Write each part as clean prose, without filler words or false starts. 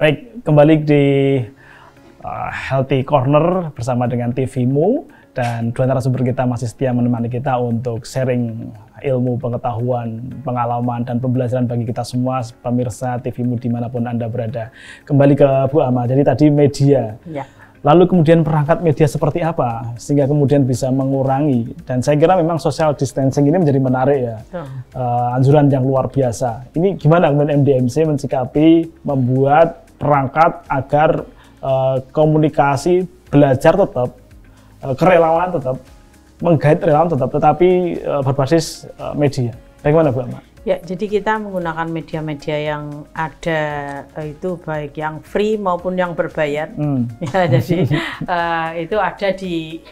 Baik, kembali di Healthy Corner bersama dengan TVMU, dan dua narasumber kita masih setia menemani kita untuk sharing ilmu, pengetahuan, pengalaman, dan pembelajaran bagi kita semua pemirsa TVMU dimanapun Anda berada. Kembali ke Bu Ama, jadi tadi media. Ya. Lalu kemudian perangkat media seperti apa sehingga kemudian bisa mengurangi, dan saya kira memang social distancing ini menjadi menarik ya, anjuran yang luar biasa. Ini gimana kemudian MDMC mensikapi membuat perangkat agar komunikasi, belajar tetap, kerelawanan tetap, menggait relawan tetap, tetapi berbasis media. Bagaimana Bu Ama? Ya, jadi kita menggunakan media-media yang ada itu baik yang free maupun yang berbayar. Ya, jadi itu ada di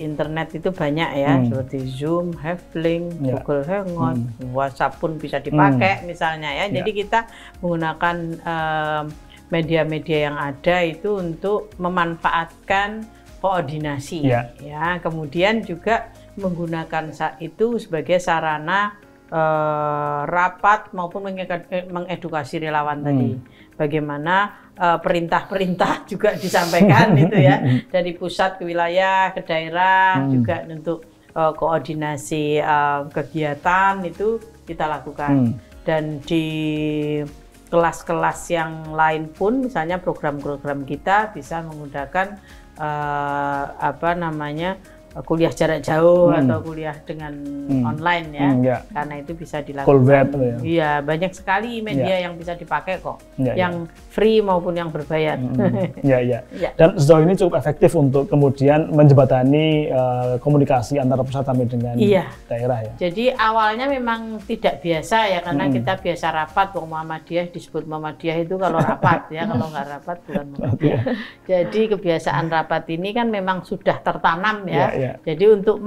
internet itu banyak ya, seperti Zoom, Havlink, Google Hangout, WhatsApp pun bisa dipakai misalnya ya. Jadi kita menggunakan media-media yang ada itu untuk memanfaatkan koordinasi ya. Kemudian juga menggunakan itu sebagai sarana rapat maupun mengedukasi relawan tadi. Bagaimana perintah-perintah juga disampaikan itu ya, dari pusat ke wilayah ke daerah juga untuk koordinasi kegiatan itu kita lakukan. Dan di kelas-kelas yang lain pun misalnya program-program kita bisa menggunakan kuliah jarak jauh atau kuliah dengan online ya, karena itu bisa dilakukan. Iya, banyak sekali media yang bisa dipakai kok, yang free maupun yang berbayar. Dan sejauh ini cukup efektif untuk kemudian menjembatani komunikasi antara pusat sampai dengan daerah ya. Jadi awalnya memang tidak biasa ya, karena kita biasa rapat, Muhammadiyah disebut Muhammadiyah itu kalau rapat ya, kalau nggak rapat bukan Muhammadiyah. Jadi kebiasaan rapat ini kan memang sudah tertanam ya. Jadi untuk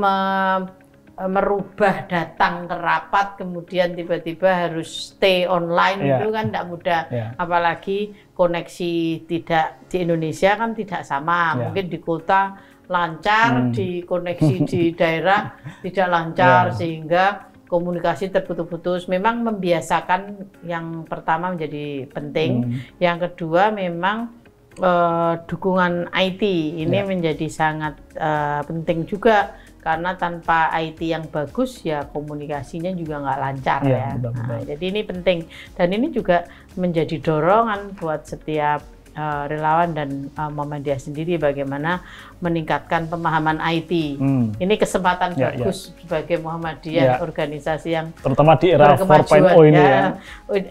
merubah datang ke rapat kemudian tiba-tiba harus stay online itu kan tidak mudah, apalagi koneksi tidak di Indonesia kan tidak sama, mungkin di kota lancar, di koneksi di daerah tidak lancar, sehingga komunikasi terputus-putus. Memang membiasakan yang pertama menjadi penting, yang kedua memang dukungan IT ini menjadi sangat penting juga, karena tanpa IT yang bagus ya komunikasinya juga nggak lancar ya. Betul. Jadi ini penting, dan ini juga menjadi dorongan buat setiap relawan dan Muhammadiyah sendiri bagaimana meningkatkan pemahaman IT. Ini kesempatan bagus sebagai Muhammadiyah, organisasi yang terutama di era 4.0 ini ya.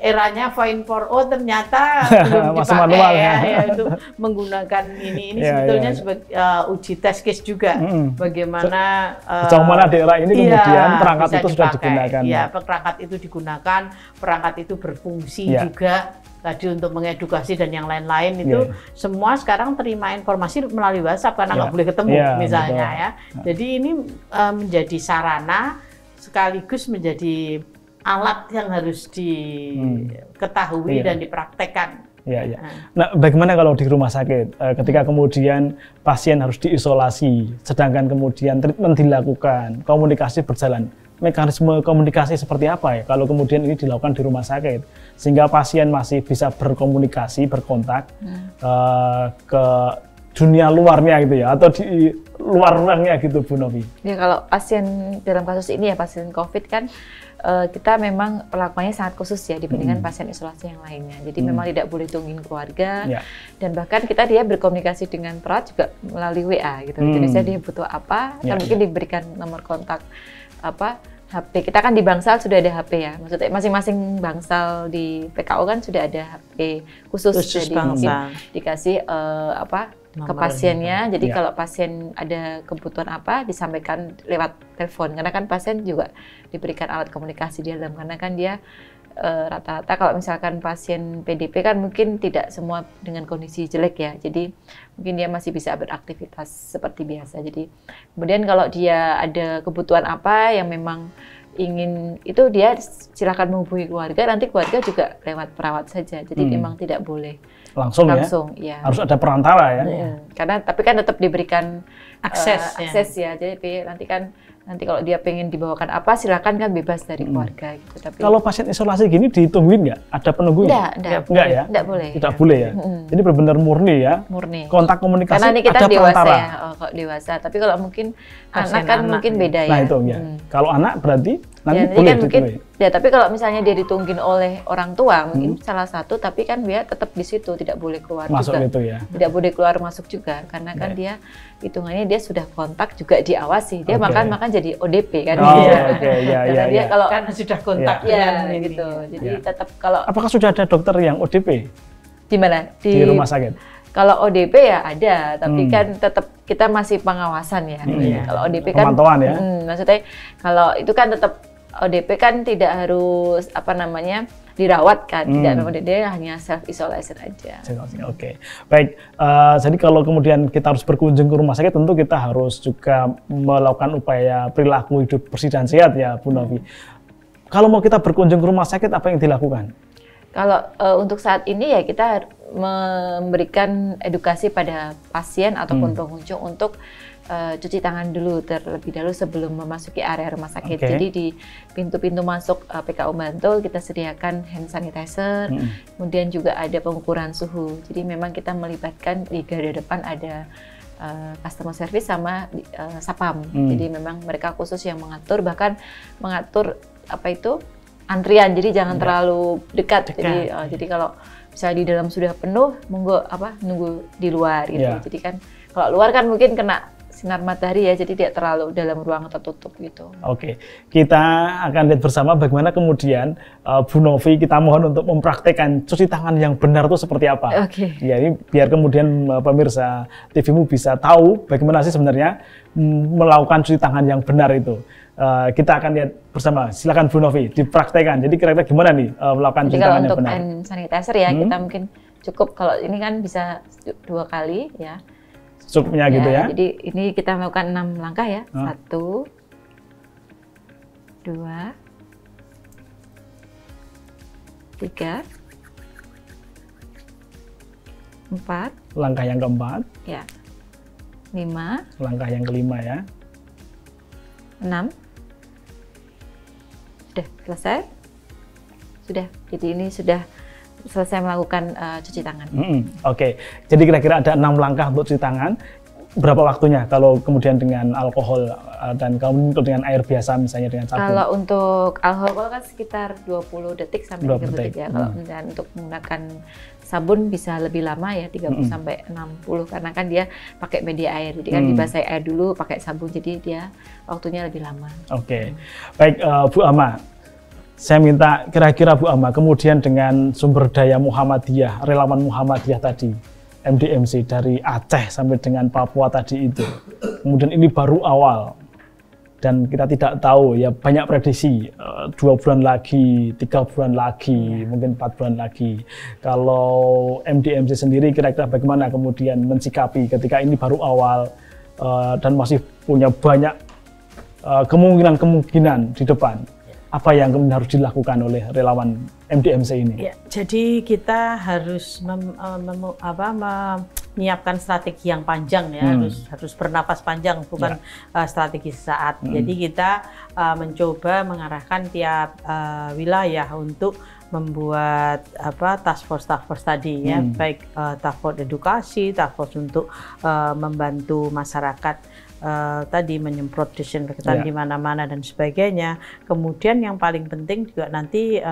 Eranya 4.0 ternyata belum masih dipakai manual ya, yaitu menggunakan ini sebetulnya sebagai uji test case juga, bagaimana sejauh mana di era ini kemudian perangkat itu sudah digunakan. Ya, perangkat itu digunakan, perangkat itu berfungsi juga tadi untuk mengedukasi dan yang lain-lain itu semua sekarang terima informasi melalui WhatsApp karena nggak boleh ketemu misalnya ya. Jadi ini menjadi sarana sekaligus menjadi alat yang harus diketahui dan dipraktekkan. Nah, bagaimana kalau di rumah sakit ketika kemudian pasien harus diisolasi, sedangkan kemudian treatment dilakukan, komunikasi berjalan, mekanisme komunikasi seperti apa ya kalau kemudian ini dilakukan di rumah sakit sehingga pasien masih bisa berkomunikasi, berkontak ke dunia luarnya gitu ya, atau di luar-luarnya gitu Bu Novi? Ya, kalau pasien dalam kasus ini ya pasien COVID kan kita memang perlakuannya sangat khusus ya dibandingkan pasien isolasi yang lainnya. Jadi memang tidak boleh tungguin keluarga, dan bahkan dia berkomunikasi dengan perawat juga melalui WA gitu. Jadi misalnya dia butuh apa, kan mungkin diberikan nomor kontak HP. Kita kan di Bangsal sudah ada HP ya, maksudnya masing-masing Bangsal di PKO kan sudah ada HP khusus jadi mungkin dikasih ke pasiennya. Jadi kalau pasien ada kebutuhan apa disampaikan lewat telepon, karena kan pasien juga diberikan alat komunikasi di dalam, karena kan dia rata-rata kalau misalkan pasien PDP kan mungkin tidak semua dengan kondisi jelek ya, jadi mungkin dia masih bisa beraktivitas seperti biasa. Jadi kemudian kalau dia ada kebutuhan apa yang memang ingin itu, dia silakan menghubungi keluarga, nanti keluarga juga lewat perawat saja. Jadi memang tidak boleh langsung ya. Harus ada perantara ya. Karena tapi kan tetap diberikan akses ya. Jadi nanti kan Nanti kalau dia pengen dibawakan apa, silakan kan bebas dari keluarga gitu. Tapi kalau pasien isolasi gini ditungguin nggak? Ada penunggunya? Enggak ya? Enggak boleh. Tidak boleh ya? Jadi benar-benar murni ya? Murni. Kontak komunikasi karena ini kita ada dewasa perantara. ya, kalau dewasa. Tapi kalau mungkin anak kan mungkin beda ya. Nah itu ya. Kalau anak berarti nanti ya, boleh kan mungkin, ya tapi kalau misalnya dia ditungguin oleh orang tua, mungkin salah satu, tapi kan dia tetap di situ, tidak boleh keluar masuk juga. Itu ya? Tidak boleh keluar masuk juga, karena kan dia hitungannya dia sudah kontak juga diawasi. Dia makan jadi ODP kan. Karena dia kalau kan sudah kontak gitu. Jadi tetap kalau. Apakah sudah ada dokter yang ODP? Di mana? Di rumah sakit. Kalau ODP ya ada, tapi kan tetap kita masih pengawasan ya. Kalau ODP kan pemantauan ya. Maksudnya kalau itu kan tetap ODP kan tidak harus dirawat kan, tidak dia hanya self isolation aja. Oke. Baik. Jadi kalau kemudian kita harus berkunjung ke rumah sakit, tentu kita harus juga melakukan upaya perilaku hidup bersih dan sehat ya, Bu Novi. Kalau mau kita berkunjung ke rumah sakit, apa yang dilakukan? Kalau untuk saat ini ya kita memberikan edukasi pada pasien ataupun pengunjung untuk cuci tangan dulu terlebih dahulu sebelum memasuki area rumah sakit. Jadi di pintu-pintu masuk PKU Bantul kita sediakan hand sanitizer, kemudian juga ada pengukuran suhu. Jadi memang kita melibatkan di garda depan ada customer service sama Sapam. Jadi memang mereka khusus yang mengatur, bahkan mengatur antrian. Jadi jangan terlalu dekat. Jadi kalau misalnya di dalam sudah penuh, monggo nunggu di luar gitu. Jadi kan kalau luar kan mungkin kena sinar matahari ya, jadi tidak terlalu dalam ruang tertutup gitu. Oke, kita akan lihat bersama bagaimana kemudian Bu Novi kita mohon untuk mempraktekkan cuci tangan yang benar itu seperti apa. Ya, ini biar kemudian pemirsa TVMU bisa tahu bagaimana sih sebenarnya melakukan cuci tangan yang benar itu. Kita akan lihat bersama. Silakan Bu Novi dipraktekkan. Jadi kira-kira gimana nih melakukan cuci tangan yang benar? Untuk hand sanitizer ya, kita mungkin cukup kalau ini kan bisa 2 kali ya. Cukupnya gitu ya. Jadi ini kita melakukan 6 langkah ya. 1, 2, 3, 4. Langkah yang keempat. Ya. 5. Langkah yang kelima ya. 6. Sudah selesai? Sudah. Jadi ini sudah selesai melakukan cuci tangan. Oke. Jadi kira-kira ada 6 langkah untuk cuci tangan. Berapa waktunya kalau kemudian dengan alkohol dan kalau dengan air biasa misalnya dengan sabun? Kalau untuk alkohol kan sekitar 20 detik sampai 30 detik ya. Kalau untuk menggunakan sabun bisa lebih lama ya, 30 sampai 60 karena kan dia pakai media air. Jadi kan dibasahi air dulu pakai sabun, jadi dia waktunya lebih lama. Oke. Baik, Bu Ama. Saya minta kira-kira Bu Ama, kemudian dengan sumber daya Muhammadiyah, relawan Muhammadiyah tadi, MDMC dari Aceh sampai dengan Papua tadi itu, kemudian ini baru awal, dan kita tidak tahu ya banyak prediksi 2 bulan lagi, 3 bulan lagi, mungkin 4 bulan lagi. Kalau MDMC sendiri kira-kira bagaimana kemudian mensikapi ketika ini baru awal dan masih punya banyak kemungkinan di depan? Apa yang kemudian harus dilakukan oleh relawan MDMC ini? Ya, jadi kita harus menyiapkan strategi yang panjang ya, harus bernapas panjang, bukan strategi sesaat. Jadi kita mencoba mengarahkan tiap wilayah untuk membuat task force tadi ya, baik task force edukasi, task force untuk membantu masyarakat tadi menyemprot disinfektan di mana-mana dan sebagainya. Kemudian yang paling penting juga nanti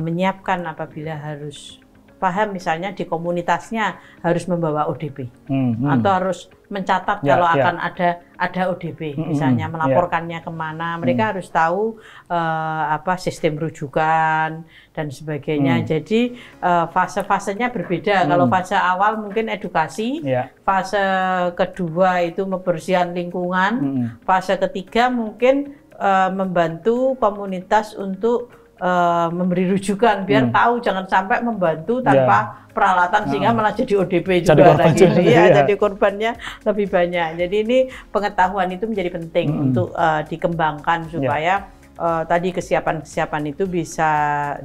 menyiapkan apabila harus paham misalnya di komunitasnya harus membawa ODP atau harus mencatat kalau akan ada ODP, misalnya melaporkannya kemana, mereka harus tahu sistem rujukan dan sebagainya. Jadi fase-fasenya berbeda. Kalau fase awal mungkin edukasi, fase kedua itu membersihkan lingkungan, fase ketiga mungkin membantu komunitas untuk memberi rujukan biar tahu, jangan sampai membantu tanpa peralatan sehingga malah jadi ODP juga lagi. Jadi korbannya lebih banyak. Jadi ini pengetahuan itu menjadi penting untuk dikembangkan supaya tadi kesiapan itu bisa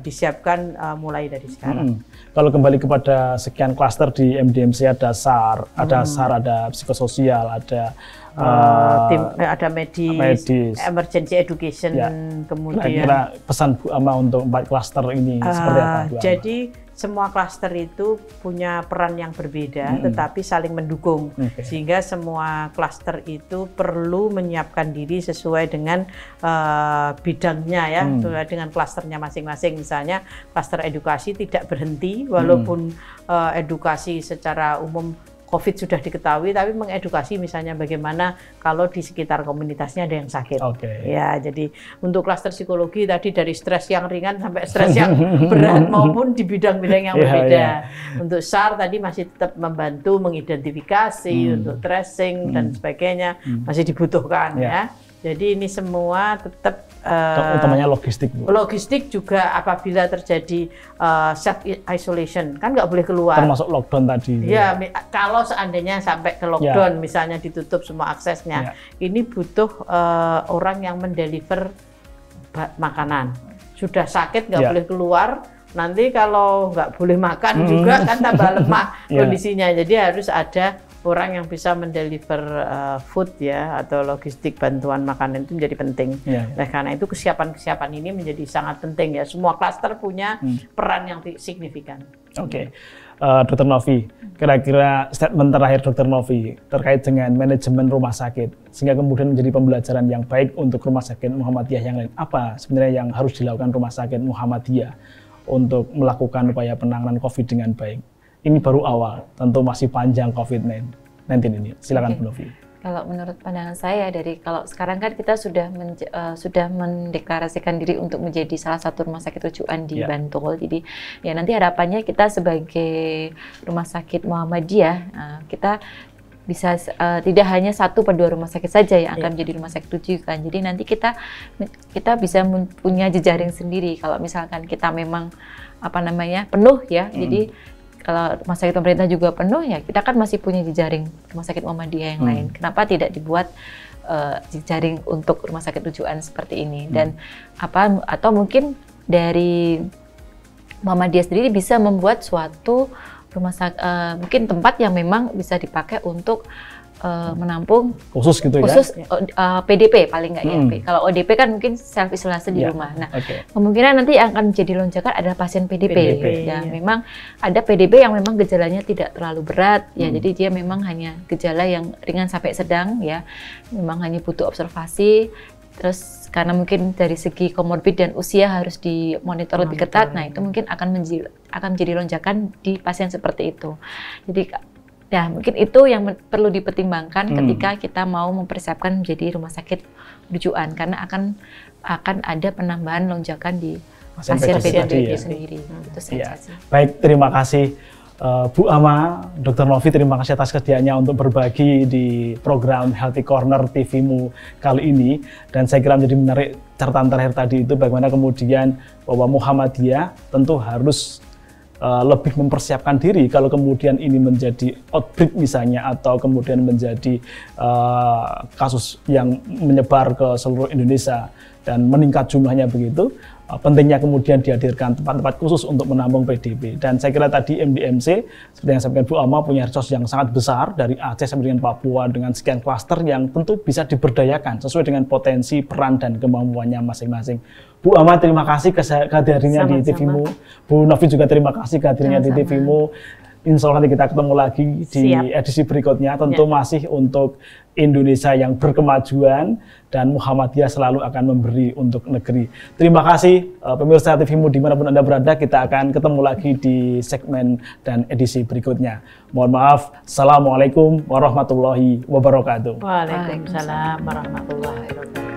disiapkan mulai dari sekarang. Kalau kembali kepada sekian klaster di MDMC ada SAR, ada psikososial, ada ada medis, emergency education, kemudian. Kira-kira pesan Bu Ama untuk 4 klaster ini seperti apa? Bu Ama? Jadi semua klaster itu punya peran yang berbeda, tetapi saling mendukung, sehingga semua klaster itu perlu menyiapkan diri sesuai dengan bidangnya ya, sesuai dengan klasternya masing-masing. Misalnya klaster edukasi tidak berhenti, walaupun edukasi secara umum COVID sudah diketahui, tapi mengedukasi misalnya bagaimana kalau di sekitar komunitasnya ada yang sakit. Ya, jadi untuk klaster psikologi tadi dari stres yang ringan sampai stres yang berat maupun di bidang-bidang yang berbeda. Untuk SAR tadi masih tetap membantu mengidentifikasi, untuk tracing dan sebagainya masih dibutuhkan ya. Jadi ini semua tetap utamanya logistik, Bu. Logistik juga apabila terjadi self isolation kan nggak boleh keluar. Termasuk lockdown tadi. Ya, kalau seandainya sampai ke lockdown, misalnya ditutup semua aksesnya, ini butuh orang yang mendeliver makanan. Sudah sakit nggak boleh keluar. Nanti kalau nggak boleh makan juga kan tambah lemah kondisinya. Jadi harus ada orang yang bisa mendeliver food ya, atau logistik bantuan makanan itu menjadi penting. Nah, karena itu kesiapan ini menjadi sangat penting ya. Semua klaster punya peran yang signifikan. Dr. Novi, kira-kira statement terakhir Dr. Novi terkait dengan manajemen rumah sakit sehingga kemudian menjadi pembelajaran yang baik untuk rumah sakit Muhammadiyah yang lain. Apa sebenarnya yang harus dilakukan rumah sakit Muhammadiyah untuk melakukan upaya penanganan COVID dengan baik? Ini baru awal, tentu masih panjang COVID-19 ini. Silakan Bu Novi. Kalau menurut pandangan saya, kalau sekarang kan kita sudah mendeklarasikan diri untuk menjadi salah satu rumah sakit rujukan di Bantul. Jadi ya nanti harapannya kita sebagai rumah sakit Muhammadiyah, kita bisa tidak hanya 1 atau 2 rumah sakit saja yang akan menjadi rumah sakit rujukan. Jadi nanti kita bisa punya jejaring sendiri. Kalau misalkan kita memang penuh ya, jadi kalau rumah sakit pemerintah juga penuh ya, kita kan masih punya jejaring rumah sakit Muhammadiyah yang lain. Kenapa tidak dibuat jejaring untuk rumah sakit rujukan seperti ini? Dan atau mungkin dari Muhammadiyah sendiri bisa membuat suatu rumah sakit, mungkin tempat yang memang bisa dipakai untuk menampung khusus PDP paling nggak ya. Kalau ODP kan mungkin self isolasi di rumah. Nah, kemungkinan nanti yang akan menjadi lonjakan adalah pasien PDP. Memang ada PDP yang memang gejalanya tidak terlalu berat ya. Jadi dia memang hanya gejala yang ringan sampai sedang ya. Memang hanya butuh observasi. Terus karena mungkin dari segi komorbid dan usia harus dimonitor lebih ketat. Nah, itu mungkin akan menjadi lonjakan di pasien seperti itu. Jadi ya, mungkin itu yang perlu dipertimbangkan ketika kita mau mempersiapkan menjadi rumah sakit rujukan, karena akan ada penambahan lonjakan di pasien PDP sendiri. Itu saja sih. Baik, terima kasih Bu Ama, Dr. Novi, terima kasih atas kesediaannya untuk berbagi di program Healthy Corner TV-mu kali ini. Dan saya kira menjadi menarik catatan terakhir tadi itu bagaimana kemudian bahwa Muhammadiyah tentu harus lebih mempersiapkan diri kalau kemudian ini menjadi outbreak misalnya, atau kemudian menjadi kasus yang menyebar ke seluruh Indonesia dan meningkat jumlahnya begitu. Pentingnya kemudian dihadirkan tempat-tempat khusus untuk menampung PDP. Dan saya kira tadi MDMC, seperti yang sampaikan Bu Ama, punya resource yang sangat besar dari Aceh sampai dengan Papua dengan sekian klaster yang tentu bisa diberdayakan sesuai dengan potensi, peran, dan kemampuannya masing-masing. Bu Ama, terima kasih kehadirannya di TV-mu. Bu Novi juga terima kasih kehadirannya di TV-mu. Insya Allah nanti kita ketemu lagi di edisi berikutnya, tentu masih untuk Indonesia yang berkemajuan, dan Muhammadiyah selalu akan memberi untuk negeri. Terima kasih pemirsa TV-mu dimanapun Anda berada, kita akan ketemu lagi di segmen dan edisi berikutnya. Mohon maaf, Assalamualaikum warahmatullahi wabarakatuh. Waalaikumsalam warahmatullahi wabarakatuh.